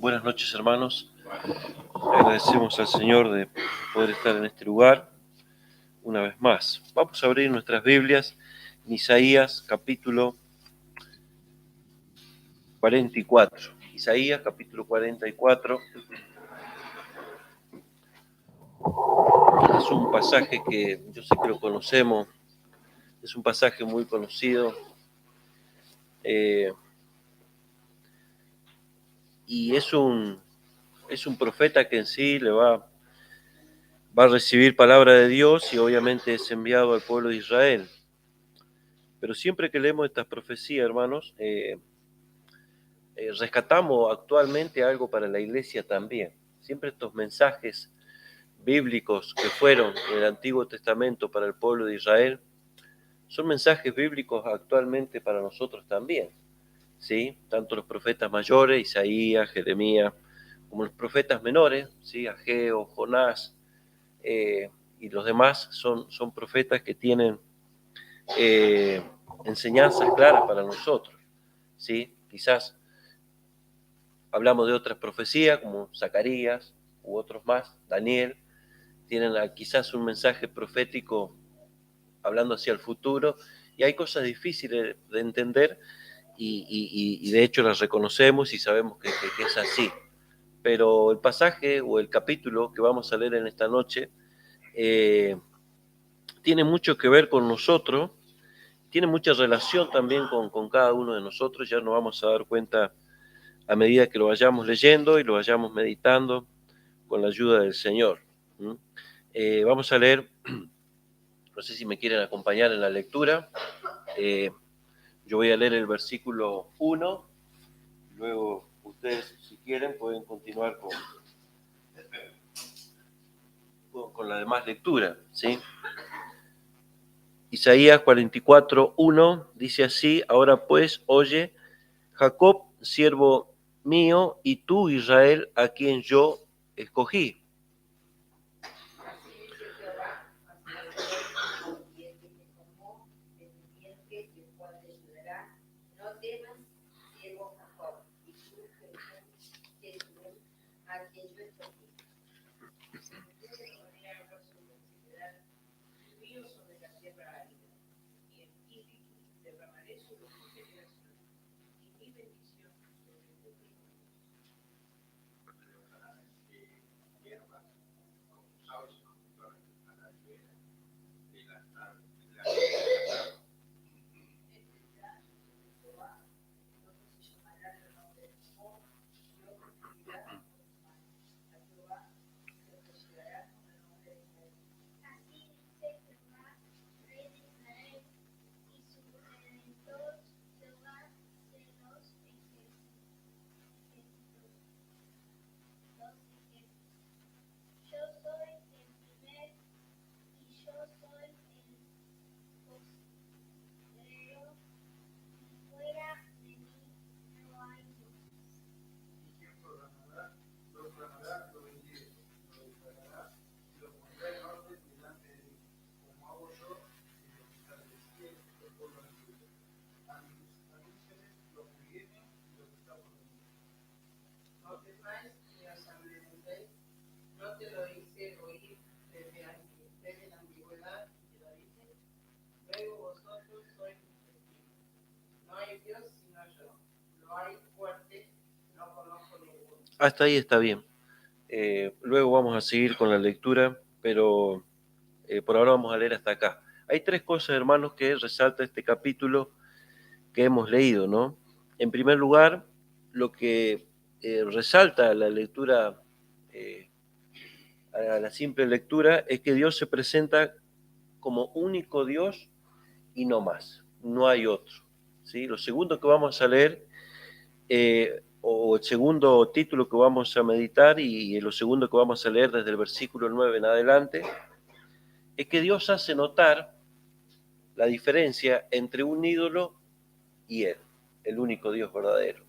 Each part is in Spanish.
Buenas noches, hermanos. Agradecemos al Señor de poder estar en este lugar una vez más. Vamos a abrir nuestras Biblias en Isaías capítulo 44. Isaías capítulo 44 es un pasaje que yo sé que lo conocemos, es un pasaje muy conocido. Y es un profeta que en sí va a recibir palabra de Dios y obviamente es enviado al pueblo de Israel. Pero siempre que leemos estas profecías, hermanos, rescatamos actualmente algo para la iglesia también. Siempre estos mensajes bíblicos que fueron en el Antiguo Testamento para el pueblo de Israel son mensajes bíblicos actualmente para nosotros también, ¿sí? Tanto los profetas mayores, Isaías, Jeremías, como los profetas menores, ¿sí? Ageo, Jonás, y los demás son profetas que tienen enseñanzas claras para nosotros, ¿sí? Quizás hablamos de otras profecías como Zacarías u otros más, Daniel, tienen quizás un mensaje profético hablando hacia el futuro y hay cosas difíciles de entender y de hecho las reconocemos y sabemos que es así. Pero el pasaje o el capítulo que vamos a leer en esta noche tiene mucho que ver con nosotros, tiene mucha relación también con cada uno de nosotros, ya nos vamos a dar cuenta a medida que lo vayamos leyendo y lo vayamos meditando con la ayuda del Señor. Vamos a leer, no sé si me quieren acompañar en la lectura. Yo voy a leer el versículo 1, luego ustedes, si quieren, pueden continuar con la demás lectura, ¿sí? Isaías 44, 1 dice así: ahora pues, oye, Jacob, siervo mío, y tú, Israel, a quien yo escogí. Hasta ahí está bien. Luego vamos a seguir con la lectura, pero por ahora vamos a leer hasta acá. Hay tres cosas, hermanos, que resalta este capítulo que hemos leído, ¿no? En primer lugar, lo que resalta la lectura, a la simple lectura, es que Dios se presenta como único Dios y no más, no hay otro, ¿sí? Lo segundo que vamos a leer, o el segundo título que vamos a meditar y lo segundo que vamos a leer desde el versículo 9 en adelante, es que Dios hace notar la diferencia entre un ídolo y Él, el único Dios verdadero.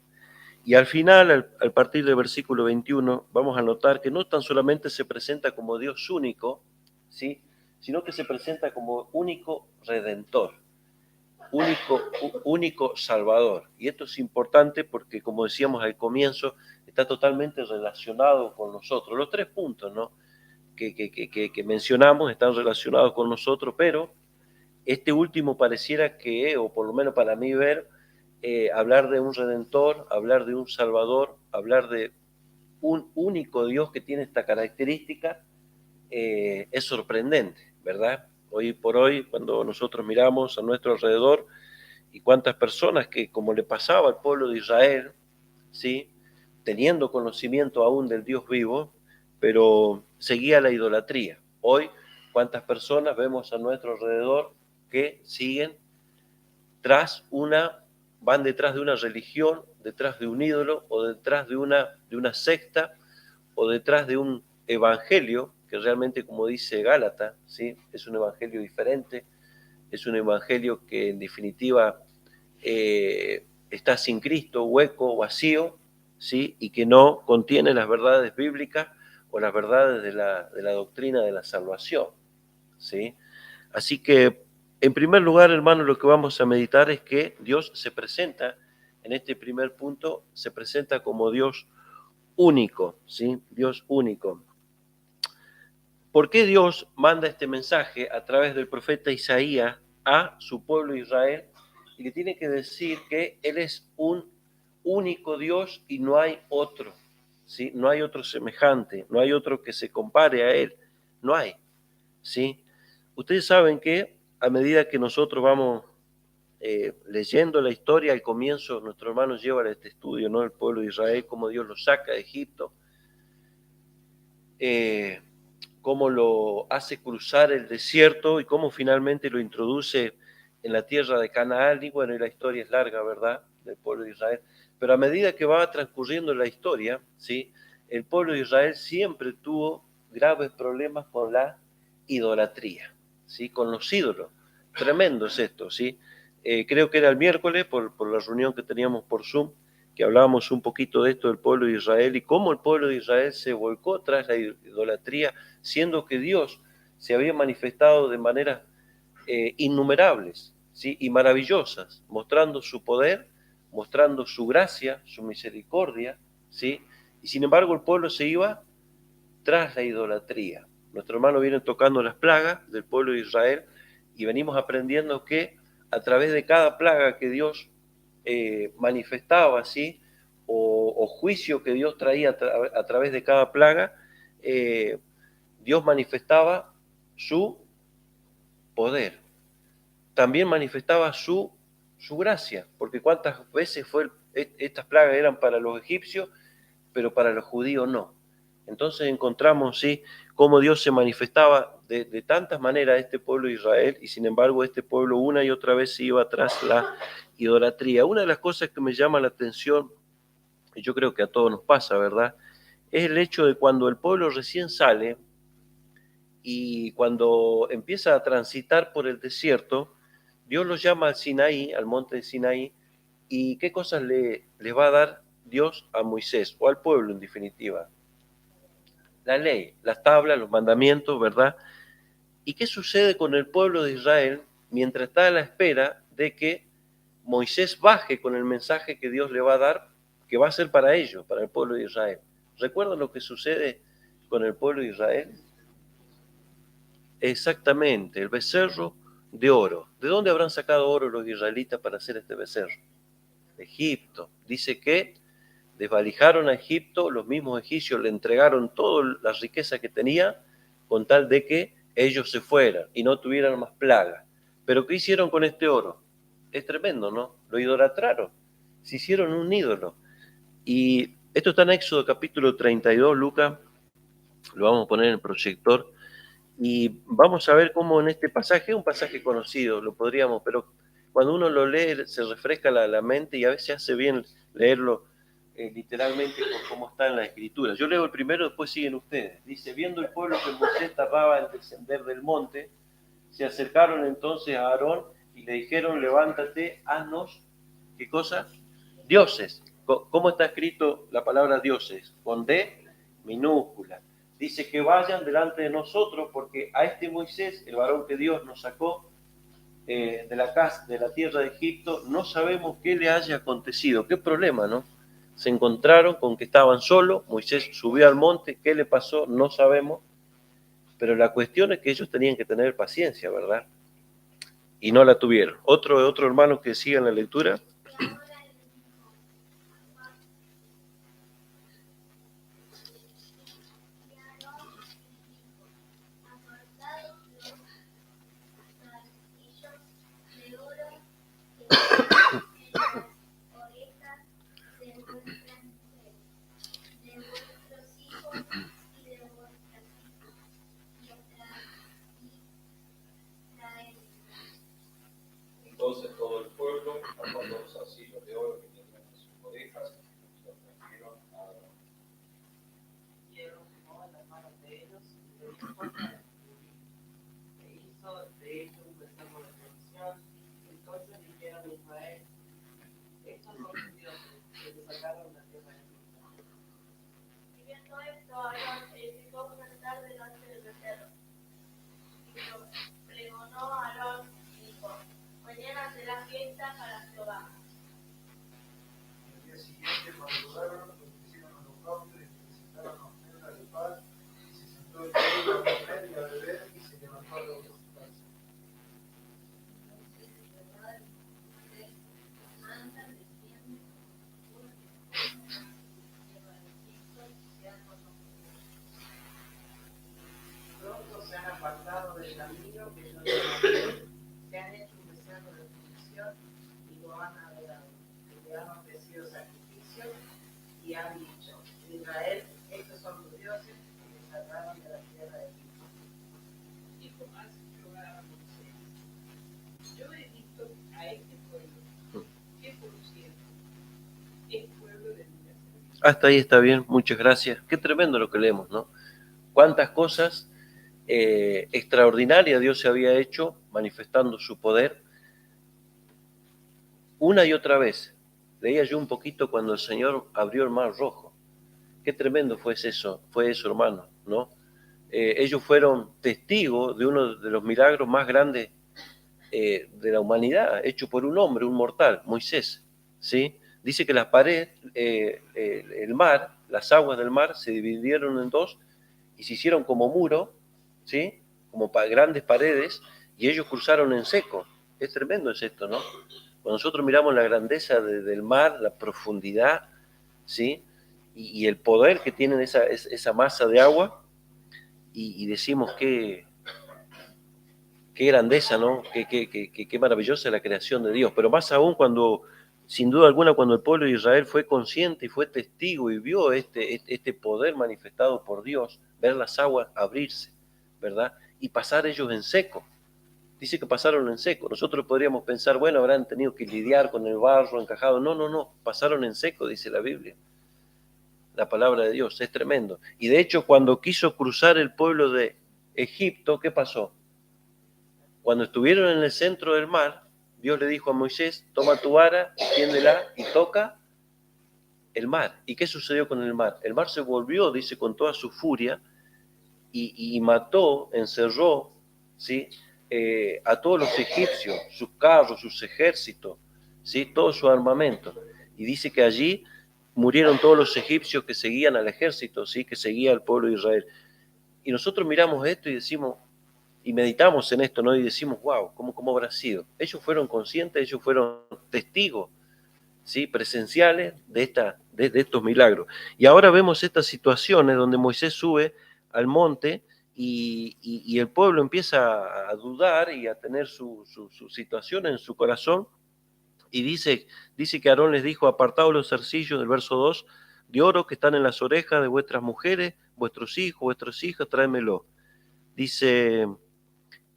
Y al final, al partir del versículo 21, vamos a notar que no tan solamente se presenta como Dios único, ¿sí? Sino que se presenta como único redentor, único salvador. Y esto es importante porque, como decíamos al comienzo, está totalmente relacionado con nosotros. Los 3 puntos, ¿no?, que mencionamos están relacionados con nosotros, pero este último pareciera que, o por lo menos para mí ver, hablar de un Redentor, hablar de un Salvador, hablar de un único Dios que tiene esta característica, es sorprendente, ¿verdad? Hoy por hoy, cuando nosotros miramos a nuestro alrededor y cuántas personas que, como le pasaba al pueblo de Israel, ¿sí?, teniendo conocimiento aún del Dios vivo, pero seguía la idolatría. Hoy, cuántas personas vemos a nuestro alrededor que siguen van detrás de una religión, detrás de un ídolo, o detrás de una secta, o detrás de un evangelio, que realmente, como dice Gálatas, ¿sí?, es un evangelio diferente, es un evangelio que en definitiva está sin Cristo, hueco, vacío, ¿sí?, y que no contiene las verdades bíblicas o las verdades de la doctrina de la salvación, ¿sí? Así que, en primer lugar, hermanos, lo que vamos a meditar es que Dios se presenta, en este primer punto, se presenta como Dios único, ¿sí? Dios único. ¿Por qué Dios manda este mensaje a través del profeta Isaías a su pueblo Israel y le tiene que decir que Él es un único Dios y no hay otro, ¿sí? No hay otro semejante, no hay otro que se compare a Él, no hay, ¿sí? Ustedes saben que a medida que nosotros vamos leyendo la historia, al comienzo nuestro hermano lleva este estudio, ¿no?, el pueblo de Israel, cómo Dios lo saca de Egipto, cómo lo hace cruzar el desierto y cómo finalmente lo introduce en la tierra de Canaán. Y bueno, y la historia es larga, ¿verdad?, del pueblo de Israel. Pero a medida que va transcurriendo la historia, ¿sí?, el pueblo de Israel siempre tuvo graves problemas con la idolatría, ¿sí?, con los ídolos. Tremendo es esto, ¿sí? Creo que era el miércoles, por la reunión que teníamos por Zoom, que hablábamos un poquito de esto del pueblo de Israel y cómo el pueblo de Israel se volcó tras la idolatría, siendo que Dios se había manifestado de maneras innumerables, ¿sí?, y maravillosas, mostrando su poder, mostrando su gracia, su misericordia, ¿sí? Y sin embargo el pueblo se iba tras la idolatría. Nuestro hermano viene tocando las plagas del pueblo de Israel y venimos aprendiendo que a través de cada plaga que Dios manifestaba, ¿sí?, o juicio que Dios traía a través de cada plaga, Dios manifestaba su poder, también manifestaba su gracia, porque cuántas veces estas plagas eran para los egipcios, pero para los judíos no. Entonces encontramos, ¿sí?, cómo Dios se manifestaba de tantas maneras a este pueblo de Israel, y sin embargo este pueblo una y otra vez se iba tras la idolatría. Una de las cosas que me llama la atención, y yo creo que a todos nos pasa, ¿verdad?, es el hecho de cuando el pueblo recién sale y cuando empieza a transitar por el desierto, Dios los llama al Sinaí, al monte de Sinaí, y ¿qué cosas le va a dar Dios a Moisés, o al pueblo en definitiva? La ley, las tablas, los mandamientos, ¿verdad? ¿Y qué sucede con el pueblo de Israel mientras está a la espera de que Moisés baje con el mensaje que Dios le va a dar, que va a ser para ellos, para el pueblo de Israel? ¿Recuerdan lo que sucede con el pueblo de Israel? Exactamente, el becerro de oro. ¿De dónde habrán sacado oro los israelitas para hacer este becerro? De Egipto. Dice que desvalijaron a Egipto, los mismos egipcios le entregaron toda la riqueza que tenía con tal de que ellos se fueran y no tuvieran más plagas. Pero ¿qué hicieron con este oro? Es tremendo, ¿no? Lo idolatraron, se hicieron un ídolo. Y esto está en Éxodo capítulo 32, Lucas, lo vamos a poner en el proyector, y vamos a ver cómo en este pasaje, es un pasaje conocido, lo podríamos, pero cuando uno lo lee se refresca la mente y a veces hace bien leerlo literalmente por cómo está en la escritura. Yo leo el primero, después siguen ustedes. Dice, viendo el pueblo que Moisés tardaba en descender del monte, se acercaron entonces a Aarón y le dijeron, levántate, haznos, ¿qué cosa? Dioses. ¿Cómo está escrito la palabra dioses? Con D minúscula. Dice que vayan delante de nosotros porque a este Moisés, el varón que Dios nos sacó de la tierra de Egipto, no sabemos qué le haya acontecido. Qué problema, ¿no? Se encontraron con que estaban solos, Moisés subió al monte, ¿qué le pasó? No sabemos, pero la cuestión es que ellos tenían que tener paciencia, ¿verdad? Y no la tuvieron. Otro hermano que siga en la lectura. Entonces todo el pueblo apartó los arcillos de oro que tenían en sus orejas y los trajeron a Aarón. Y él los tomó en las manos de ellos y le dio forma de escribir. E hizo de ellos un becerro de fundición. Entonces dijeron a Israel: estos son sus dioses, que te sacaron de la tierra de Egipto. Y viendo esto, Aarón edificó un altar delante del becerro. Y lo pregonó a Aarón y dijo: mañana será fiesta para Jehová. El día siguiente madrugaron, ofrecieron holocausto y presentaron ofrendas de paz, y se sentó el pueblo a comer y a beber, y se levantó a regocijarse. Pronto se han apartado del camino que yo les mandé, se han hecho un becerro de fundición y lo han adorado. Le han ofrecido sacrificios y han dicho: Israel, estos son tus dioses que te sacaron de la tierra de Egipto. Dijo más Jehová a Moisés: yo he visto a este pueblo, que por cierto es pueblo de mi nación. Hasta ahí está bien, muchas gracias. Qué tremendo lo que leemos, ¿no? Cuántas cosas extraordinarias Dios se había hecho manifestando su poder una y otra vez. Leía yo un poquito cuando el Señor abrió el mar rojo. Qué tremendo fue eso, hermano, ¿no? Ellos fueron testigos de uno de los milagros más grandes de la humanidad, hecho por un hombre, un mortal, Moisés, ¿sí? Dice que las paredes, el mar, las aguas del mar se dividieron en dos y se hicieron como muro, ¿sí? Como grandes paredes, y ellos cruzaron en seco. Es tremendo es esto, ¿no? Cuando nosotros miramos la grandeza del mar, la profundidad, ¿sí? Y el poder que tienen esa masa de agua, y decimos qué grandeza, ¿no? Qué maravillosa la creación de Dios. Pero más aún cuando, sin duda alguna, cuando el pueblo de Israel fue consciente y fue testigo y vio este poder manifestado por Dios, ver las aguas abrirse, ¿verdad? Y pasar ellos en seco. Dice que pasaron en seco. Nosotros podríamos pensar, bueno, habrán tenido que lidiar con el barro encajado. No, no, no. Pasaron en seco, dice la Biblia. La palabra de Dios es tremendo. Y de hecho, cuando quiso cruzar el pueblo de Egipto, ¿qué pasó? Cuando estuvieron en el centro del mar, Dios le dijo a Moisés: toma tu vara, extiéndela y toca el mar. ¿Y qué sucedió con el mar? El mar se volvió, dice, con toda su furia y mató, encerró, ¿sí? A todos los egipcios, sus carros, sus ejércitos, ¿sí? Todo su armamento. Y dice que allí murieron todos los egipcios que seguían al ejército, ¿sí? Que seguía al pueblo de Israel. Y nosotros miramos esto y decimos, y meditamos en esto, ¿no? Y decimos, wow, ¿cómo habrá sido? Ellos fueron conscientes, ellos fueron testigos, ¿sí? Presenciales de estos milagros. Y ahora vemos estas situaciones donde Moisés sube al monte y el pueblo empieza a dudar y a tener su situación en su corazón. Y dice que Aarón les dijo: apartaos los zarcillos, del verso 2, de oro que están en las orejas de vuestras mujeres, vuestros hijos, vuestras hijas, tráemelo. Dice,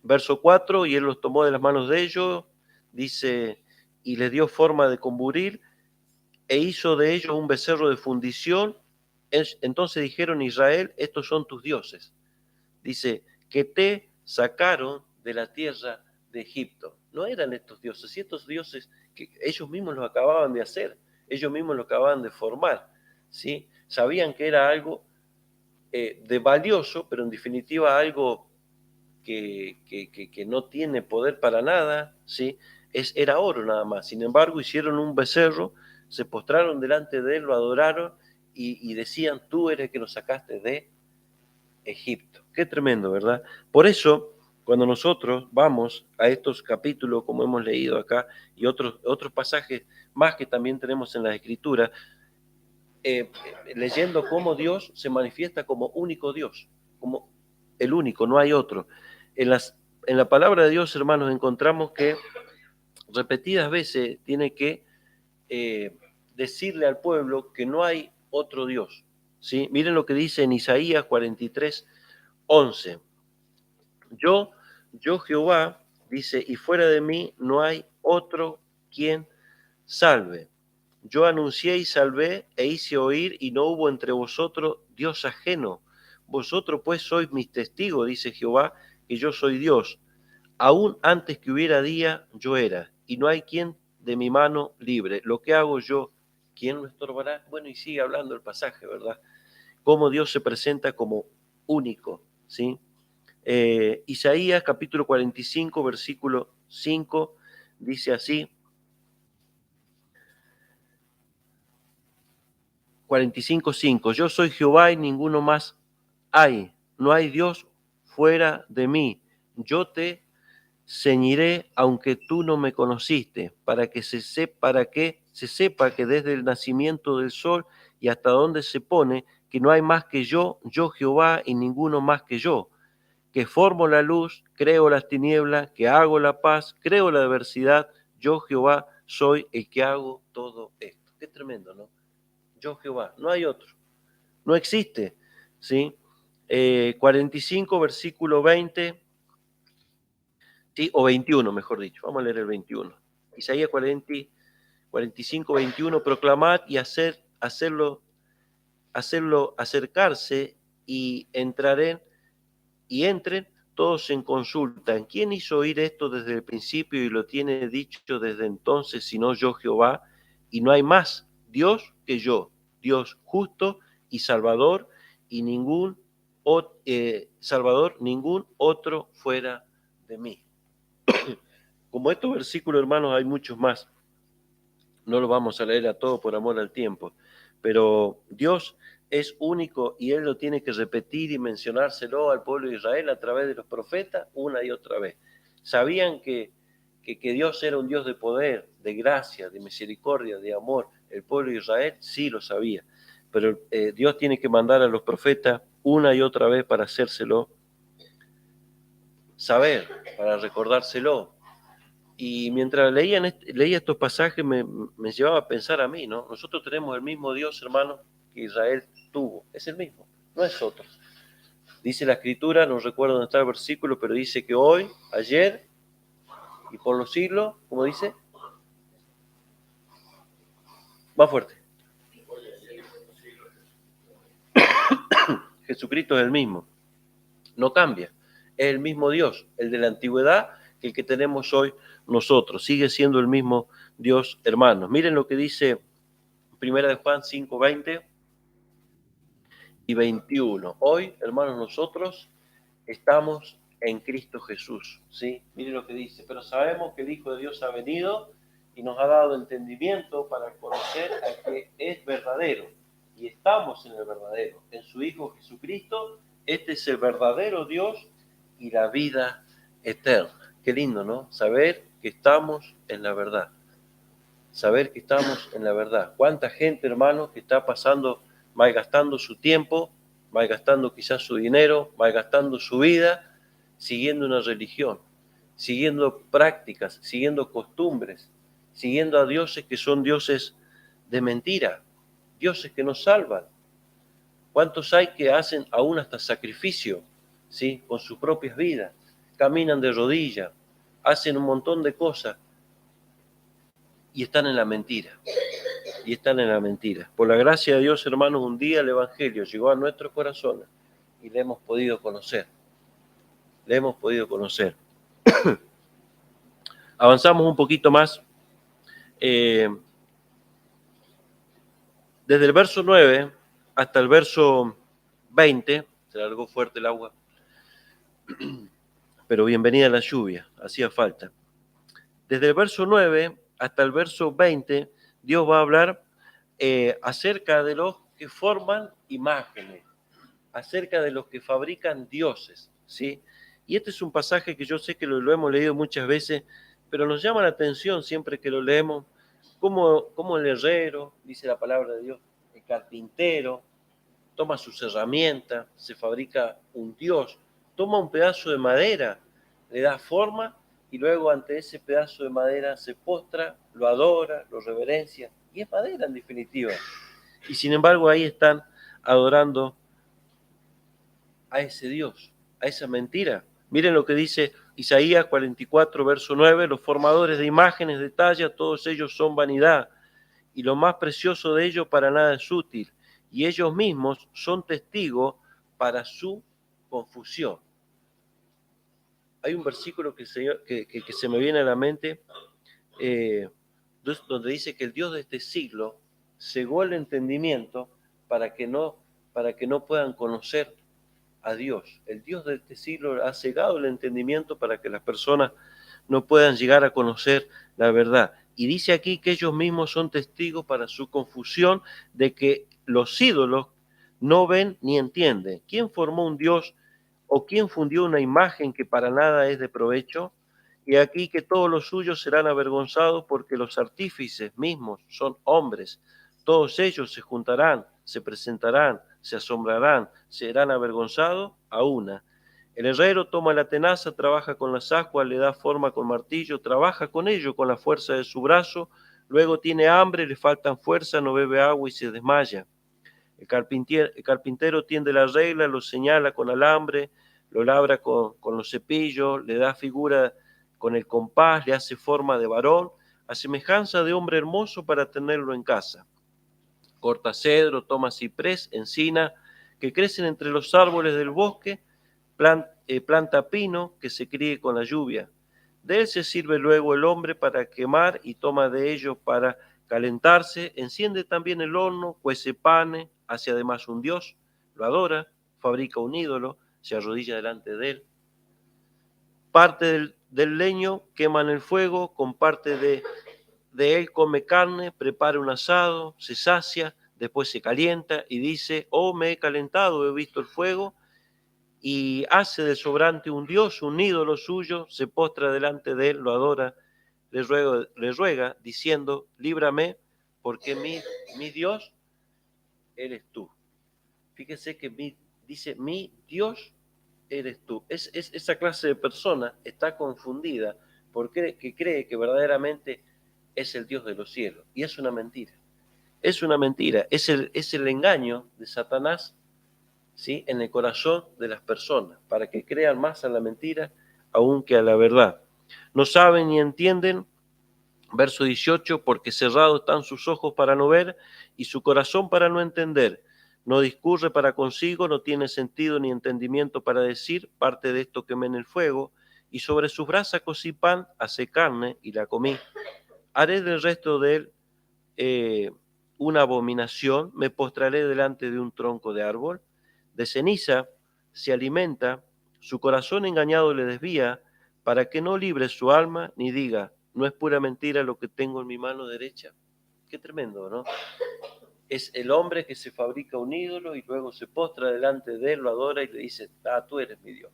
verso 4, y él los tomó de las manos de ellos, dice, y les dio forma de comburil, e hizo de ellos un becerro de fundición. Entonces dijeron: Israel, estos son tus dioses. Dice, que te sacaron de la tierra de Egipto. No eran estos dioses, y estos dioses que ellos mismos los acababan de hacer, ellos mismos los acababan de formar, ¿sí? Sabían que era algo de valioso, pero en definitiva algo que no tiene poder para nada, ¿sí? Era oro nada más. Sin embargo, hicieron un becerro, se postraron delante de él, lo adoraron y decían, tú eres el que nos sacaste de Egipto. Qué tremendo, ¿verdad? Por eso, cuando nosotros vamos a estos capítulos, como hemos leído acá, y otros pasajes más que también tenemos en las Escrituras, leyendo cómo Dios se manifiesta como único Dios, como el único, no hay otro. En la palabra de Dios, hermanos, encontramos que repetidas veces tiene que decirle al pueblo que no hay otro Dios. ¿Sí? Miren lo que dice en Isaías 43:11. Yo Jehová, dice, y fuera de mí no hay otro quien salve. Yo anuncié y salvé e hice oír, y no hubo entre vosotros Dios ajeno. Vosotros pues sois mis testigos, dice Jehová, que yo soy Dios. Aún antes que hubiera día, yo era, y no hay quien de mi mano libre. Lo que hago yo, ¿quién lo estorbará? Bueno, y sigue hablando el pasaje, ¿verdad? Cómo Dios se presenta como único, ¿sí? Isaías capítulo 45, versículo 5, dice así, 45:5, yo soy Jehová y ninguno más hay, no hay Dios fuera de mí, yo te ceñiré aunque tú no me conociste, para que se sepa que desde el nacimiento del sol y hasta donde se pone, que no hay más que yo Jehová y ninguno más que yo, que formo la luz, creo las tinieblas, que hago la paz, creo la adversidad, yo Jehová soy el que hago todo esto. Qué tremendo, ¿no? Yo Jehová, no hay otro, no existe, ¿sí? 45, versículo 20, ¿sí? O 21, mejor dicho, vamos a leer el 21. Isaías 45, 21, proclamad y hacerlo acercarse y entren todos en consulta. ¿Quién hizo oír esto desde el principio y lo tiene dicho desde entonces, sino yo Jehová? Y no hay más Dios que yo, Dios justo y Salvador, y ningún otro fuera de mí. Como estos versículos, hermanos, hay muchos más. No los vamos a leer a todos por amor al tiempo, pero Dios es único y Él lo tiene que repetir y mencionárselo al pueblo de Israel a través de los profetas una y otra vez. Sabían que Dios era un Dios de poder, de gracia, de misericordia, de amor. El pueblo de Israel sí lo sabía, pero Dios tiene que mandar a los profetas una y otra vez para hacérselo saber, para recordárselo. Y mientras leía estos pasajes me llevaba a pensar a mí, ¿no? Nosotros tenemos el mismo Dios, hermano, que Israel tuvo. Es el mismo, no es otro. Dice la Escritura, no recuerdo dónde está el versículo, pero dice que hoy, ayer y por los siglos, ¿cómo dice? Más fuerte. Jesucristo es el mismo, no cambia. Es el mismo Dios, el de la antigüedad, que el que tenemos hoy nosotros. Sigue siendo el mismo Dios, hermanos. Miren lo que dice 1 de Juan 5, 20 y 21. Hoy, hermanos, nosotros estamos en Cristo Jesús, ¿sí? Miren lo que dice. Pero sabemos que el Hijo de Dios ha venido y nos ha dado entendimiento para conocer al que es verdadero. Y estamos en el verdadero, en su Hijo Jesucristo. Este es el verdadero Dios y la vida eterna. Qué lindo, ¿no? Saber que estamos en la verdad. Saber que estamos en la verdad. ¿Cuánta gente, hermanos, que está malgastando su tiempo, malgastando quizás su dinero, malgastando su vida, siguiendo una religión, siguiendo prácticas, siguiendo costumbres, siguiendo a dioses que son dioses de mentira, dioses que nos salvan? ¿Cuántos hay que hacen aún hasta sacrificio, ¿sí? Con sus propias vidas? Caminan de rodillas, hacen un montón de cosas y están en la mentira. Y están en la mentira. Por la gracia de Dios, hermanos, un día el Evangelio llegó a nuestros corazones y le hemos podido conocer. Le hemos podido conocer. Avanzamos un poquito más. Desde el verso 9 hasta el verso 20, se largó fuerte el agua, pero bienvenida la lluvia, hacía falta. Desde el verso 9 hasta el verso 20 Dios va a hablar acerca de los que forman imágenes, acerca de los que fabrican dioses, ¿sí? Y este es un pasaje que yo sé que lo hemos leído muchas veces, pero nos llama la atención siempre que lo leemos, como el herrero, dice la palabra de Dios, el carpintero, toma sus herramientas, se fabrica un dios, toma un pedazo de madera, le da forma y luego ante ese pedazo de madera se postra, lo adora, lo reverencia, y es madera en definitiva. Y sin embargo ahí están adorando a ese Dios, a esa mentira. Miren lo que dice Isaías 44, verso 9, los formadores de imágenes de talla, todos ellos son vanidad, y lo más precioso de ellos para nada es útil, y ellos mismos son testigos para su confusión. Hay un versículo que se me viene a la mente, donde dice que el Dios de este siglo cegó el entendimiento para que no puedan conocer a Dios. El Dios de este siglo ha cegado el entendimiento para que las personas no puedan llegar a conocer la verdad. Y dice aquí que ellos mismos son testigos para su confusión de que los ídolos no ven ni entienden. ¿Quién formó un Dios o quién fundió una imagen que para nada es de provecho? Y aquí que todos los suyos serán avergonzados porque los artífices mismos son hombres. Todos ellos se juntarán, se presentarán, se asombrarán, serán avergonzados a una. El herrero toma la tenaza, trabaja con las ascuas, le da forma con martillo, trabaja con ello con la fuerza de su brazo, luego tiene hambre, le faltan fuerza, no bebe agua y se desmaya. El carpintero tiende la regla, lo señala con alambre, lo labra con los cepillos, le da figura con el compás, le hace forma de varón, a semejanza de hombre hermoso para tenerlo en casa. Corta cedro, toma ciprés, encina, que crecen entre los árboles del bosque, planta pino que se críe con la lluvia. De él se sirve luego el hombre para quemar y toma de ello para calentarse, enciende también el horno, cuece panes, hace además un dios, lo adora, fabrica un ídolo, se arrodilla delante de él. Parte del leño quema en el fuego, con parte de él come carne, prepara un asado, se sacia, después se calienta y dice, oh, me he calentado, he visto el fuego, y hace del sobrante un dios, un ídolo suyo, se postra delante de él, lo adora, le ruega diciendo, líbrame, porque mi Dios eres tú. Fíjese que dice, mi Dios eres tú. Esa clase de persona está confundida porque cree que verdaderamente es el Dios de los cielos. Y es una mentira. Es una mentira. Es el engaño de Satanás, ¿sí?, en el corazón de las personas, para que crean más a la mentira aún que a la verdad. No saben ni entienden, verso 18, porque cerrados están sus ojos para no ver y su corazón para no entender. No discurre para consigo, no tiene sentido ni entendimiento para decir, parte de esto quemé en el fuego, y sobre sus brasas cocí pan, hace carne y la comí. Haré del resto de él una abominación, me postraré delante de un tronco de árbol. De ceniza se alimenta, su corazón engañado le desvía, para que no libre su alma ni diga, no es pura mentira lo que tengo en mi mano derecha. Qué tremendo, ¿no? Es el hombre que se fabrica un ídolo y luego se postra delante de él, lo adora y le dice, tú eres mi Dios,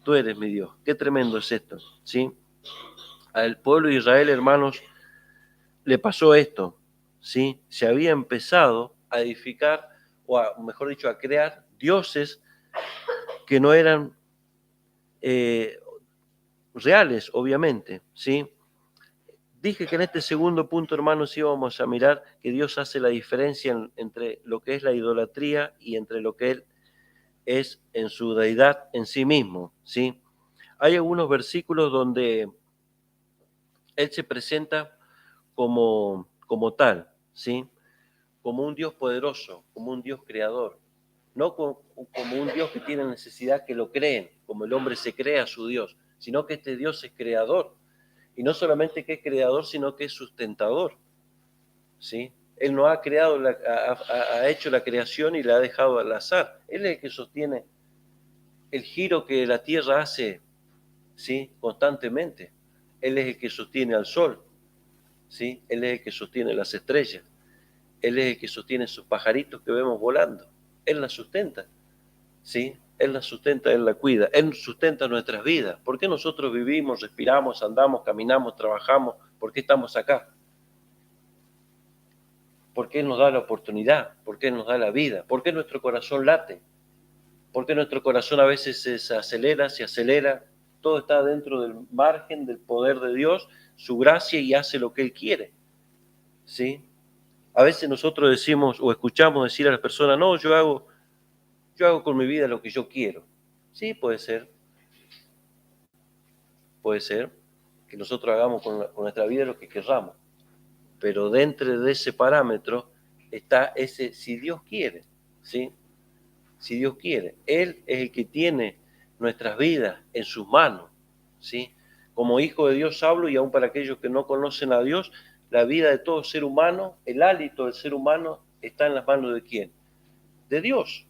tú eres mi Dios. Qué tremendo es esto, ¿sí? Al pueblo de Israel, hermanos, le pasó esto, ¿sí? Se había empezado a edificar, mejor dicho, a crear dioses que no eran reales, obviamente, ¿sí? Dije que en este segundo punto, hermanos, íbamos a mirar que Dios hace la diferencia entre lo que es la idolatría y entre lo que Él es en su deidad en sí mismo, ¿sí? Hay algunos versículos donde Él se presenta como tal, ¿sí? Como un Dios poderoso, como un Dios creador, no como un Dios que tiene necesidad que lo creen, como el hombre se crea a su Dios, sino que este Dios es creador. Y no solamente que es creador, sino que es sustentador, ¿sí? Él no ha creado, ha hecho la creación y la ha dejado al azar. Él es el que sostiene el giro que la Tierra hace, ¿sí?, constantemente. Él es el que sostiene al sol, ¿sí? Él es el que sostiene las estrellas. Él es el que sostiene esos pajaritos que vemos volando. Él las sustenta, ¿sí? Él las sustenta, Él la cuida. Él sustenta nuestras vidas. ¿Por qué nosotros vivimos, respiramos, andamos, caminamos, trabajamos? ¿Por qué estamos acá? ¿Por qué Él nos da la oportunidad? ¿Por qué Él nos da la vida? ¿Por qué nuestro corazón late? ¿Por qué nuestro corazón a veces se acelera? Todo está dentro del margen del poder de Dios, su gracia, y hace lo que Él quiere, ¿sí? A veces nosotros decimos o escuchamos decir a las personas, no, yo hago con mi vida lo que yo quiero. Sí, puede ser que nosotros hagamos con nuestra vida lo que querramos, pero dentro de ese parámetro está ese, si Dios quiere, ¿sí? Si Dios quiere. Él es el que tiene nuestras vidas en sus manos, ¿sí? Como hijo de Dios hablo, y aún para aquellos que no conocen a Dios, la vida de todo ser humano, el hálito del ser humano está en las manos de ¿quién? De Dios,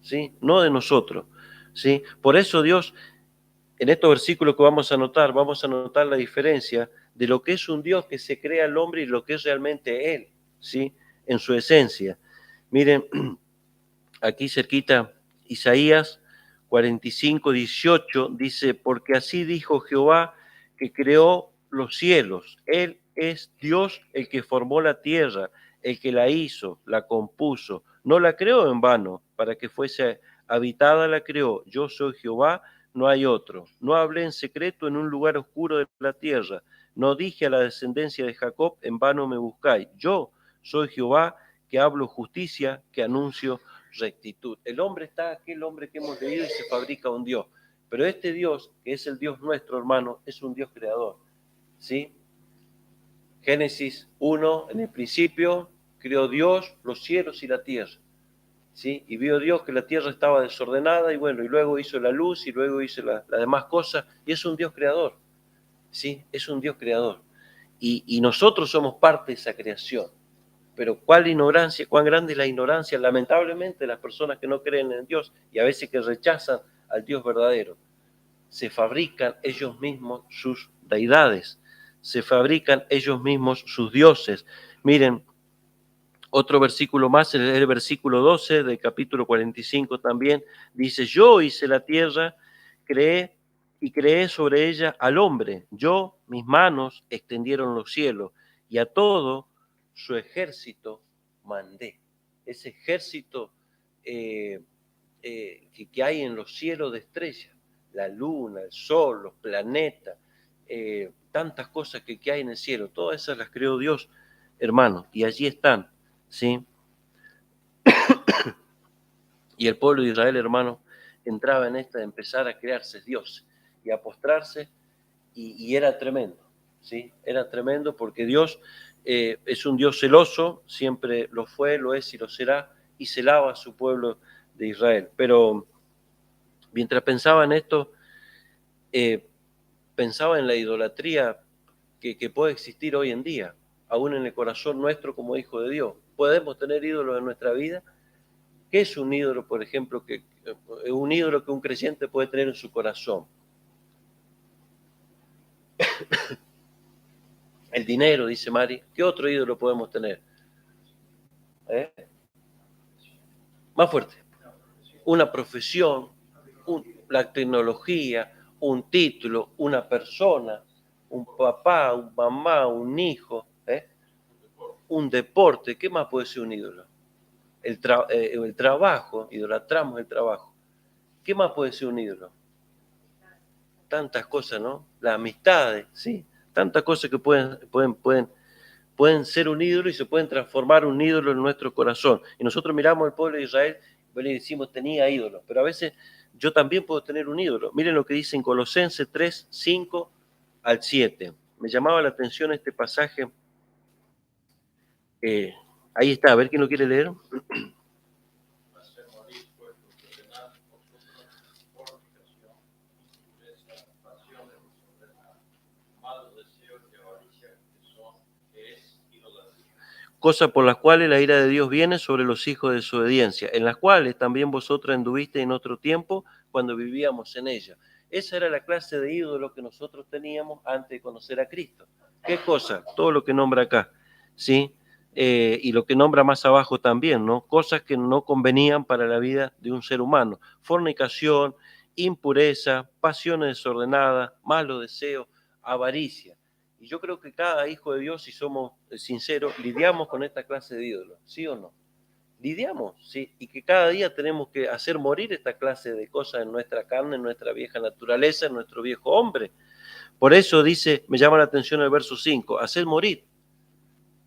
¿sí? No de nosotros, ¿sí? Por eso Dios, en estos versículos que vamos a notar la diferencia de lo que es un Dios que se crea al hombre y lo que es realmente Él, ¿sí? En su esencia. Miren, aquí cerquita, Isaías 45:18 dice, porque así dijo Jehová que creó los cielos. Él es Dios el que formó la tierra, el que la hizo, la compuso. No la creó en vano, para que fuese habitada la creó. Yo soy Jehová, no hay otro. No hablé en secreto en un lugar oscuro de la tierra. No dije a la descendencia de Jacob, en vano me buscáis. Yo soy Jehová, que hablo justicia, que anuncio rectitud. El hombre está aquel hombre que hemos leído y se fabrica un Dios. Pero este Dios, que es el Dios nuestro, hermano, es un Dios creador, ¿sí? Génesis 1, en el principio creó Dios los cielos y la tierra, ¿sí? Y vio Dios que la tierra estaba desordenada y bueno, y luego hizo la luz y luego hizo las demás cosas, y es un Dios creador, ¿sí? Es un Dios creador. Y nosotros somos parte de esa creación. Pero cuán grande es la ignorancia, lamentablemente, de las personas que no creen en Dios y a veces que rechazan al Dios verdadero. Se fabrican ellos mismos sus deidades, se fabrican ellos mismos sus dioses. Miren, otro versículo más, el versículo 12 del capítulo 45 también, dice, yo hice la tierra, creé sobre ella al hombre, yo, mis manos extendieron los cielos, y a todo su ejército mandé. Ese ejército que hay en los cielos de estrellas, la luna, el sol, los planetas, tantas cosas que hay en el cielo, todas esas las creó Dios, hermanos, y allí están, ¿sí? Y el pueblo de Israel, hermano, entraba en esta de empezar a crearse Dios y a postrarse, y era tremendo, ¿sí? Era tremendo porque Dios es un Dios celoso, siempre lo fue, lo es y lo será, y celaba a su pueblo de Israel. Pero mientras pensaba en esto, pensaba en la idolatría que puede existir hoy en día, aún en el corazón nuestro como hijo de Dios. Podemos tener ídolos en nuestra vida. ¿Qué es un ídolo, por ejemplo, un ídolo que un creyente puede tener en su corazón? El dinero, dice Mari. ¿Qué otro ídolo podemos tener? Más fuerte. Una profesión, la tecnología, un título, una persona, un papá, un mamá, un hijo, un deporte. ¿Qué más puede ser un ídolo? El trabajo, idolatramos el trabajo. ¿Qué más puede ser un ídolo? Tantas cosas, ¿no? Las amistades, sí, tantas cosas que pueden ser un ídolo y se pueden transformar un ídolo en nuestro corazón. Y nosotros miramos al pueblo de Israel y decimos, tenía ídolos, pero a veces yo también puedo tener un ídolo. Miren lo que dice en Colosenses 3, 5 al 7. Me llamaba la atención este pasaje. Ahí está, a ver quién lo quiere leer. Cosas por las cuales la ira de Dios viene sobre los hijos de desobediencia, en las cuales también vosotros anduvisteis en otro tiempo cuando vivíamos en ella. Esa era la clase de ídolo que nosotros teníamos antes de conocer a Cristo. ¿Qué cosa? Todo lo que nombra acá, ¿sí? Y lo que nombra más abajo también, ¿no? Cosas que no convenían para la vida de un ser humano. Fornicación, impureza, pasiones desordenadas, malos deseos, avaricia. Y yo creo que cada hijo de Dios, si somos sinceros, lidiamos con esta clase de ídolos, ¿sí o no? Lidiamos, ¿sí? Y que cada día tenemos que hacer morir esta clase de cosas en nuestra carne, en nuestra vieja naturaleza, en nuestro viejo hombre. Por eso dice, me llama la atención el verso 5, hacer morir.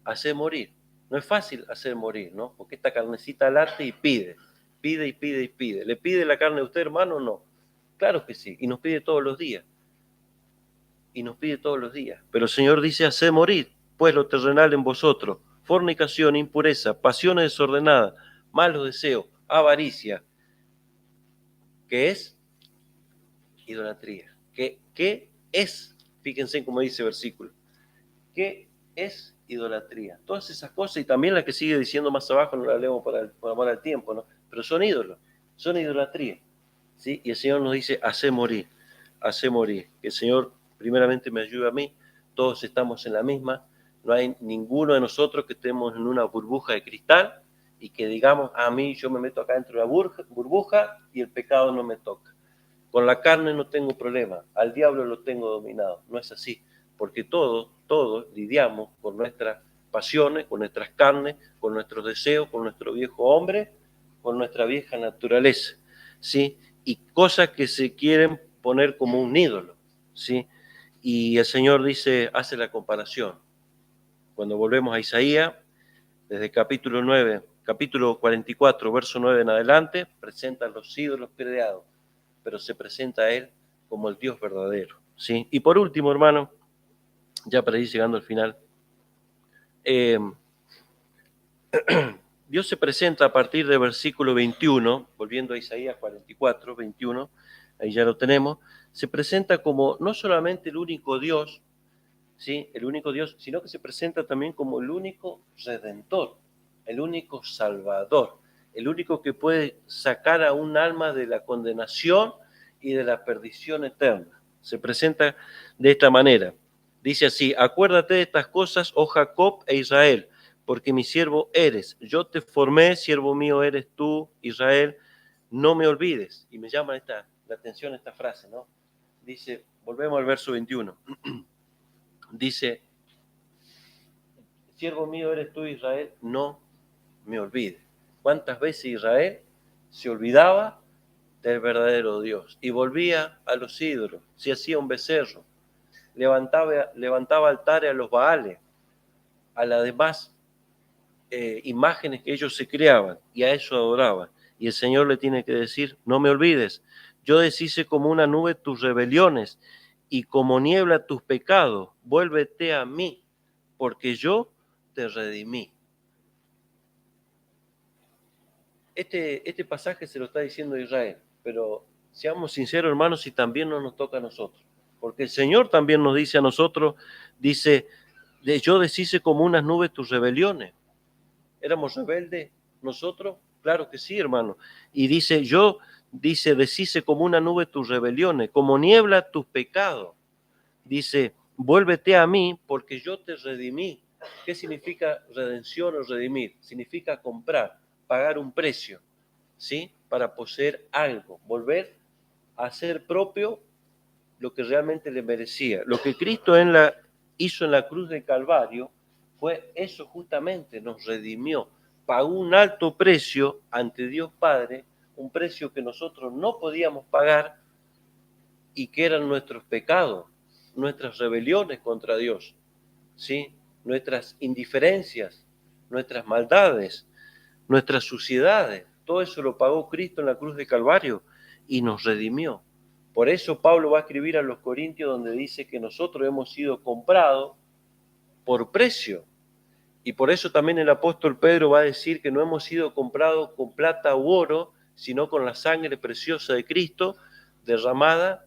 Hacer morir. No es fácil hacer morir, ¿no? Porque esta carnecita late y pide, pide y pide y pide. ¿Le pide la carne a usted, hermano? No. Claro que sí, y nos pide todos los días. Y nos pide todos los días. Pero el Señor dice, hacer morir, pues lo terrenal en vosotros, fornicación, impureza, pasiones desordenadas, malos deseos, avaricia, que es idolatría. ¿Qué es? Fíjense cómo dice el versículo. ¿Qué es idolatría? Todas esas cosas, y también las que sigue diciendo más abajo, no las leemos por amor al tiempo, ¿no? Pero son ídolos, son idolatría, ¿sí? Y el Señor nos dice, hace morir. Que el Señor primeramente me ayude a mí, todos estamos en la misma, no hay ninguno de nosotros que estemos en una burbuja de cristal y que digamos, a mí yo me meto acá dentro de la burbuja y el pecado no me toca. Con la carne no tengo problema, al diablo lo tengo dominado. No es así, porque todos lidiamos con nuestras pasiones, con nuestras carnes, con nuestros deseos, con nuestro viejo hombre, con nuestra vieja naturaleza, ¿sí? Y cosas que se quieren poner como un ídolo, ¿sí? Y el Señor dice, hace la comparación. Cuando volvemos a Isaías, desde capítulo 44, verso 9 en adelante, presenta los ídolos creados, pero se presenta a Él como el Dios verdadero, ¿sí? Y por último, hermano, ya para ir llegando al final, Dios se presenta a partir del versículo 21, volviendo a Isaías 44, 21, ahí ya lo tenemos, se presenta como no solamente el único Dios, ¿sí? El único Dios, sino que se presenta también como el único Redentor, el único Salvador, el único que puede sacar a un alma de la condenación y de la perdición eterna. Se presenta de esta manera. Dice así, acuérdate de estas cosas, oh Jacob e Israel, porque mi siervo eres. Yo te formé, siervo mío eres tú, Israel, no me olvides. Y me llama la atención esta frase, ¿no? Dice, volvemos al verso 21. Dice, siervo mío eres tú, Israel, no me olvides. ¿Cuántas veces Israel se olvidaba del verdadero Dios y volvía a los ídolos? Se hacía un becerro, levantaba altares a los Baales, a las demás imágenes que ellos se creaban, y a eso adoraban. Y el Señor le tiene que decir, no me olvides, yo deshice como una nube tus rebeliones y como niebla tus pecados, vuélvete a mí, porque yo te redimí. Este pasaje se lo está diciendo Israel, pero seamos sinceros, hermanos, y también no nos toca a nosotros, porque el Señor también nos dice a nosotros, dice, yo deshice como unas nubes tus rebeliones. ¿Éramos rebeldes nosotros? Claro que sí, hermano. Y dice, deshice como una nube tus rebeliones, como niebla tus pecados. Dice, vuélvete a mí porque yo te redimí. ¿Qué significa redención o redimir? Significa comprar, pagar un precio, ¿sí? Para poseer algo, volver a hacer propio lo que realmente le merecía. Lo que Cristo hizo en la cruz del Calvario fue eso justamente, nos redimió, pagó un alto precio ante Dios Padre, un precio que nosotros no podíamos pagar y que eran nuestros pecados, nuestras rebeliones contra Dios, ¿sí? Nuestras indiferencias, nuestras maldades, nuestras suciedades, todo eso lo pagó Cristo en la cruz del Calvario y nos redimió. Por eso Pablo va a escribir a los Corintios donde dice que nosotros hemos sido comprados por precio. Y por eso también el apóstol Pedro va a decir que no hemos sido comprados con plata u oro, sino con la sangre preciosa de Cristo, derramada,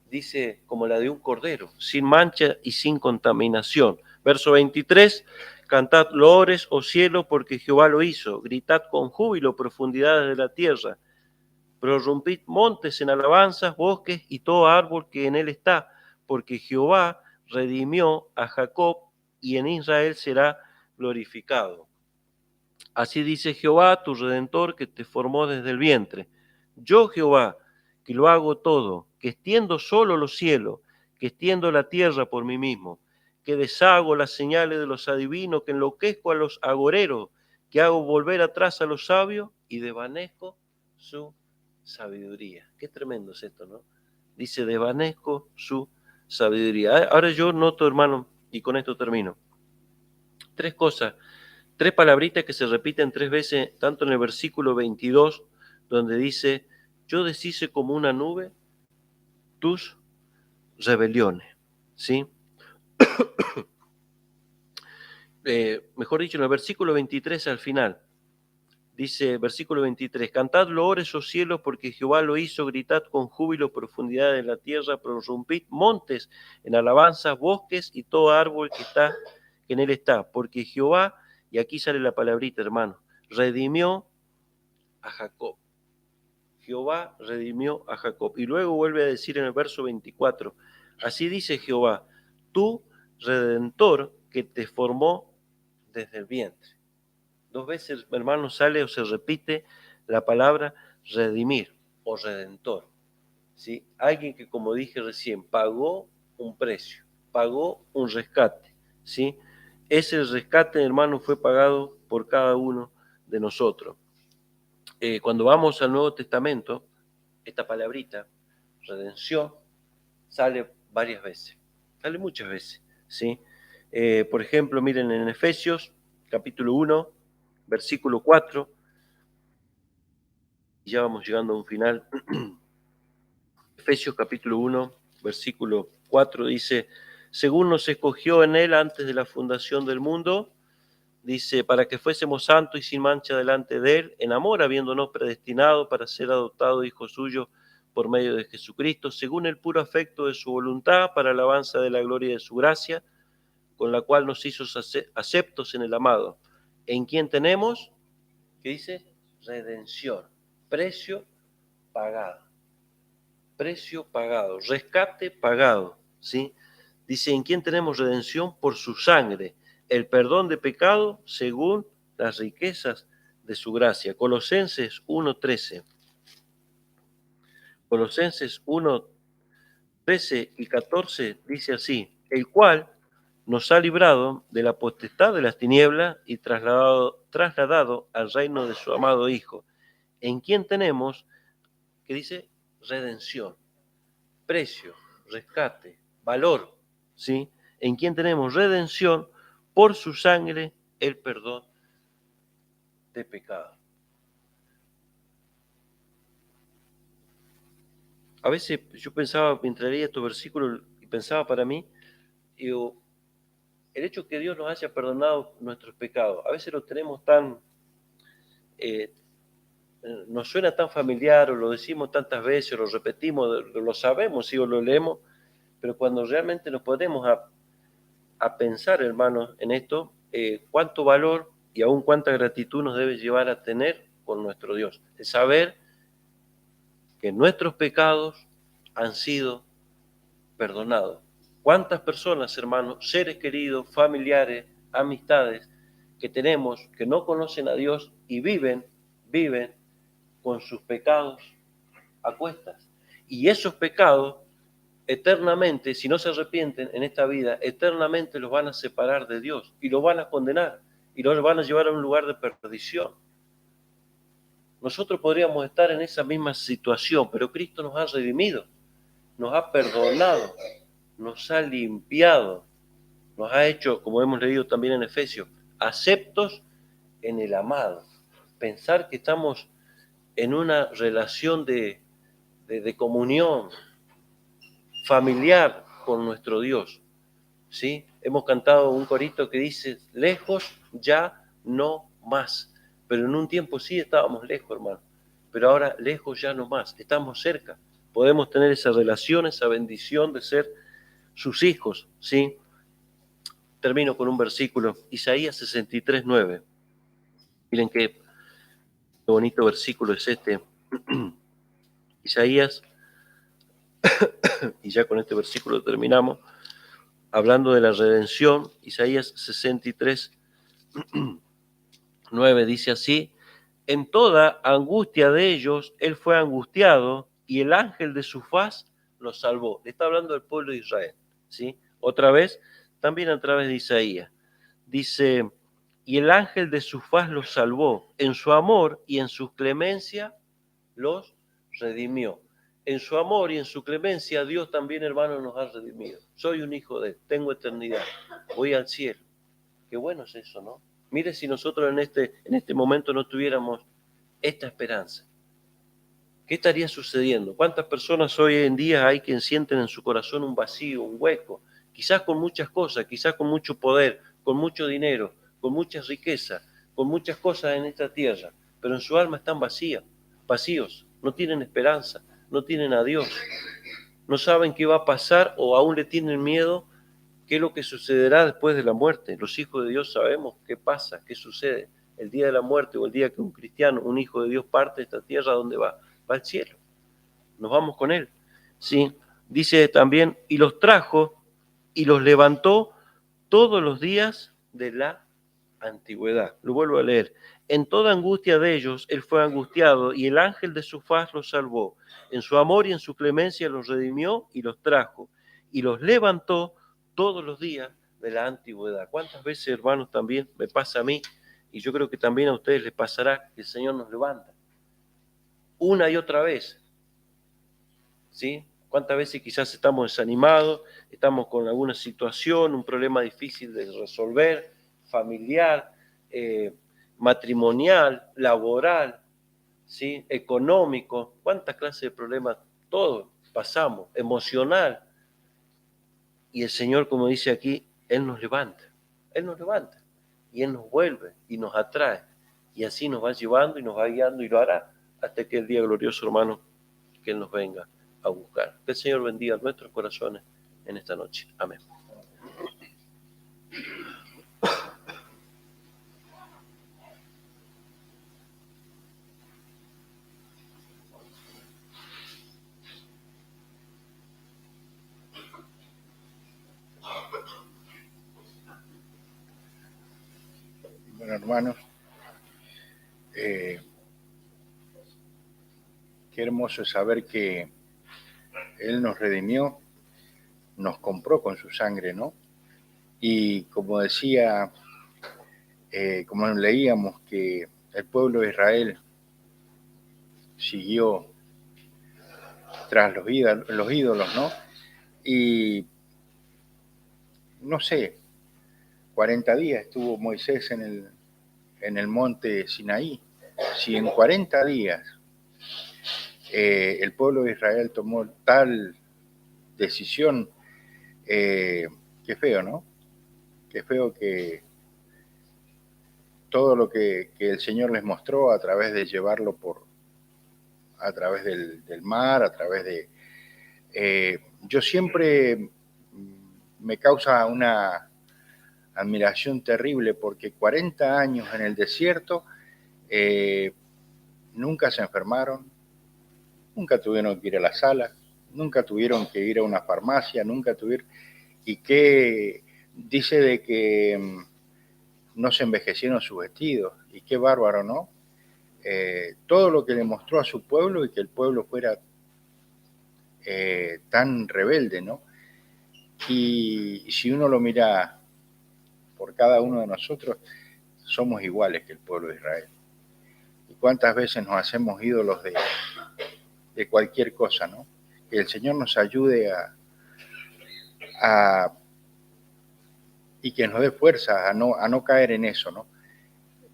dice, como la de un cordero, sin mancha y sin contaminación. Verso 23, cantad loores, oh cielo, porque Jehová lo hizo. Gritad con júbilo, profundidades de la tierra. Prorrumpid montes en alabanzas, bosques y todo árbol que en él está, porque Jehová redimió a Jacob y en Israel será glorificado. Así dice Jehová, tu Redentor, que te formó desde el vientre. Yo, Jehová, que lo hago todo, que extiendo solo los cielos, que extiendo la tierra por mí mismo, que deshago las señales de los adivinos, que enloquezco a los agoreros, que hago volver atrás a los sabios y desvanezco su sabiduría. Qué tremendo es esto, ¿no? Dice, desvanezco su sabiduría. Ahora yo noto, hermano, y con esto termino, tres cosas, tres palabritas que se repiten tres veces, tanto en el versículo 22, donde dice, yo deshice como una nube tus rebeliones, ¿sí? Mejor dicho, en el versículo 23 al final, dice, versículo 23, cantad loores, oh cielos, porque Jehová lo hizo, gritad con júbilo, profundidad de la tierra, prorrumpid montes en alabanza, bosques y todo árbol que en él está, porque Jehová, y aquí sale la palabrita, hermano, redimió a Jacob. Jehová redimió a Jacob. Y luego vuelve a decir en el verso 24, así dice Jehová, tu Redentor que te formó desde el vientre. Dos veces, hermano, sale o se repite la palabra redimir o redentor, ¿sí? Alguien que, como dije recién, pagó un precio, pagó un rescate, ¿sí? Ese rescate, hermano, fue pagado por cada uno de nosotros. Cuando vamos al Nuevo Testamento, esta palabrita, redención, sale varias veces, sale muchas veces, ¿sí? Por ejemplo, miren en Efesios, capítulo 1, versículo 4, y ya vamos llegando a un final. Efesios capítulo 1, versículo 4 dice, según nos escogió en él antes de la fundación del mundo, dice, para que fuésemos santos y sin mancha delante de él, en amor, habiéndonos predestinado para ser adoptados hijos suyos por medio de Jesucristo, según el puro afecto de su voluntad, para alabanza de la gloria de su gracia, con la cual nos hizo aceptos en el amado, en quien tenemos, ¿qué dice? Redención, precio pagado, rescate pagado, ¿sí? Dice, en quien tenemos redención por su sangre, el perdón de pecado según las riquezas de su gracia. Colosenses 1:13. Colosenses 1:13 y 14 dice así, el cual nos ha librado de la potestad de las tinieblas y trasladado al reino de su amado Hijo, en quien tenemos, ¿qué dice? Redención, precio, rescate, valor, ¿sí? En quien tenemos redención por su sangre, el perdón de pecado. A veces yo pensaba, mientras leía estos versículos, y pensaba para mí, digo, el hecho que Dios nos haya perdonado nuestros pecados, a veces lo tenemos tan, nos suena tan familiar, o lo decimos tantas veces, o lo repetimos, lo sabemos, sí, o lo leemos, pero cuando realmente nos ponemos a pensar, hermanos, en esto, cuánto valor y aún cuánta gratitud nos debe llevar a tener con nuestro Dios. El saber que nuestros pecados han sido perdonados. ¿Cuántas personas, hermanos, seres queridos, familiares, amistades que tenemos que no conocen a Dios y viven con sus pecados a cuestas? Y esos pecados eternamente, si no se arrepienten en esta vida, eternamente los van a separar de Dios y los van a condenar y los van a llevar a un lugar de perdición. Nosotros podríamos estar en esa misma situación, pero Cristo nos ha redimido, nos ha perdonado, nos ha limpiado, nos ha hecho, como hemos leído también en Efesios, aceptos en el amado. Pensar que estamos en una relación de comunión familiar con nuestro Dios, ¿sí? Hemos cantado un corito que dice, lejos ya no más, pero en un tiempo sí estábamos lejos, hermano, pero ahora lejos ya no más, estamos cerca, podemos tener esa relación, esa bendición de ser sus hijos, ¿sí? Termino con un versículo, Isaías 63:9. Miren qué bonito versículo es este. Isaías, y ya con este versículo terminamos. hablando de la redención, Isaías 63, 9 dice así: en toda angustia de ellos, él fue angustiado y el ángel de su faz los salvó. Le está hablando del pueblo de Israel, ¿sí? Otra vez, también a través de Isaías. Dice, y el ángel de su faz los salvó, en su amor y en su clemencia los redimió. En su amor y en su clemencia, Dios también, hermano, nos ha redimido. Soy un hijo de él, tengo eternidad, voy al cielo. Qué bueno es eso, ¿no? Mire si nosotros en este momento no tuviéramos esta esperanza. ¿Qué estaría sucediendo? ¿Cuántas personas hoy en día hay que sienten en su corazón un vacío, un hueco? Quizás con muchas cosas, quizás con mucho poder, con mucho dinero, con mucha riqueza, con muchas cosas en esta tierra, pero en su alma están vacíos, no tienen esperanza, no tienen a Dios, no saben qué va a pasar o aún le tienen miedo. ¿Qué es lo que sucederá después de la muerte? Los hijos de Dios sabemos qué pasa, qué sucede. El día de la muerte o el día que un cristiano, un hijo de Dios parte de esta tierra, ¿dónde va? Va al cielo. Nos vamos con él. ¿Sí? Dice también, y los trajo y los levantó todos los días de la antigüedad. Lo vuelvo a leer. En toda angustia de ellos, él fue angustiado y el ángel de su faz los salvó. En su amor y en su clemencia los redimió y los trajo y los levantó todos los días de la antigüedad. ¿Cuántas veces, hermanos, también me pasa a mí? Y yo creo que también a ustedes les pasará que el Señor nos levanta. Una y otra vez. ¿Sí? ¿Cuántas veces quizás estamos desanimados, estamos con alguna situación, un problema difícil de resolver, familiar, matrimonial, laboral, ¿sí? Económico? ¿Cuántas clases de problemas? Todos pasamos, emocional. Y el Señor, como dice aquí, Él nos levanta, y Él nos vuelve y nos atrae. Y así nos va llevando y nos va guiando y lo hará hasta que el día glorioso, hermano, que Él nos venga a buscar. Que el Señor bendiga nuestros corazones en esta noche. Amén. Bueno, hermanos, qué hermoso es saber que Él nos redimió, nos compró con su sangre, ¿no? Y como decía, como leíamos, que el pueblo de Israel siguió tras los ídolos, ¿no? Y no sé, 40 días estuvo Moisés en el monte Sinaí. Si en 40 días el pueblo de Israel tomó tal decisión, qué feo, ¿no? Qué feo que todo lo que el Señor les mostró a través de llevarlo a través del mar, a través de... yo siempre me causa una admiración terrible porque 40 años en el desierto, nunca se enfermaron, nunca tuvieron que ir a la sala, nunca tuvieron que ir a una farmacia, nunca tuvieron... Y que dice de que no se envejecieron sus vestidos, y qué bárbaro, ¿no? Todo lo que le mostró a su pueblo y que el pueblo fuera tan rebelde, ¿no? Y si uno lo mira por cada uno de nosotros, somos iguales que el pueblo de Israel. ¿Y cuántas veces nos hacemos ídolos de cualquier cosa, ¿no? Que el Señor nos ayude y que nos dé fuerza a no caer en eso, ¿no?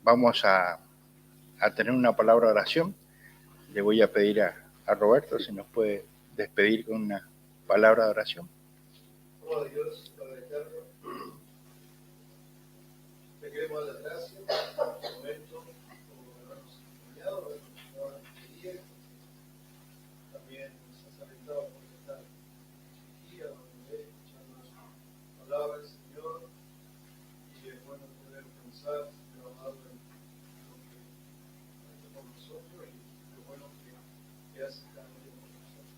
Vamos a tener una palabra de oración. Le voy a pedir a Roberto si nos puede despedir con una palabra de oración. Oh Dios, Padre eterno, te queremos dar las gracias por este momento, por habernos acompañado, habernos llevado a este día. También nos has alentado por estar aquí, a donde escuchando su palabra, Señor, y es bueno poder pensar, Señor amado, en lo que hace por nosotros y lo bueno que hace cada uno de nosotros.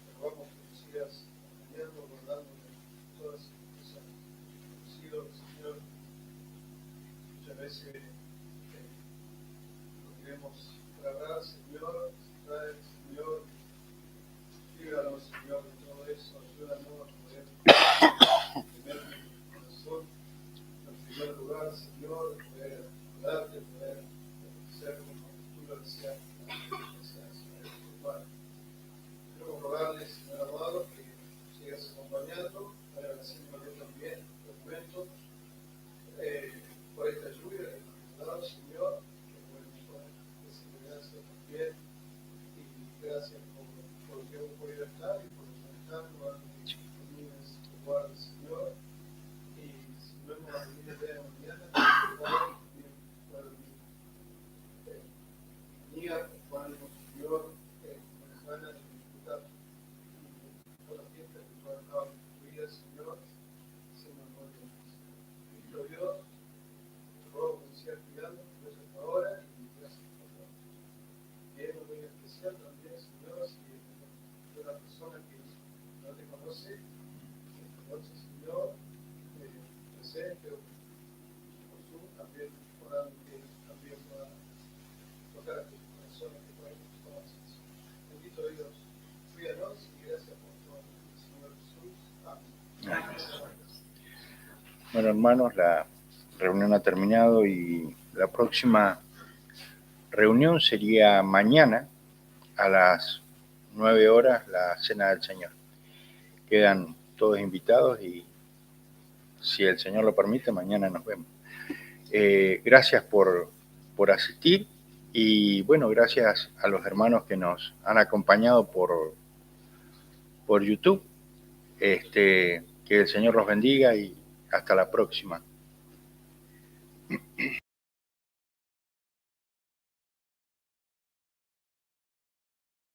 Te rogamos que nos sigas acompañando, guardando en todas trae, Señor, líbranos, Señor, de todo eso, ayúdanos a poder tener en nuestro corazón, en primer lugar, Señor, poder adorarte, poder ser como tú lo deseas, Padre. Queremos rogarle, Señor amado, que nos sigas acompañando, agradeciendo también por el momento, por esta lluvia que nos ha dado, Señor, que bueno, decirle gracias también, y gracias por lo que hemos podido estar y por lo que están, conmigo en este lugar, Señor, y si no hemos venido de mañana, también por venir, acompañarnos, Señor, con las ganas de disfrutar por la fiesta que tú has dado en tu vida, Señor, siendo muy bien. Cristo Dios, te ruego que sigas cuidando, gracias por ahora y gracias por todo. Y es muy especial también, Señor, si es una persona que no te conoce, Señor, presente o por Zoom, también orando que también pueda tocar a tus corazones que por ahí no conoces. Bendito Dios, cuídanos y gracias por todo, Señor Jesús. Amén. Bueno, hermanos, la reunión ha terminado y la próxima reunión sería mañana a las 9 horas, la Cena del Señor. Quedan todos invitados y si el Señor lo permite, mañana nos vemos. Gracias por asistir y bueno, gracias a los hermanos que nos han acompañado por YouTube. Que el Señor los bendiga y hasta la próxima.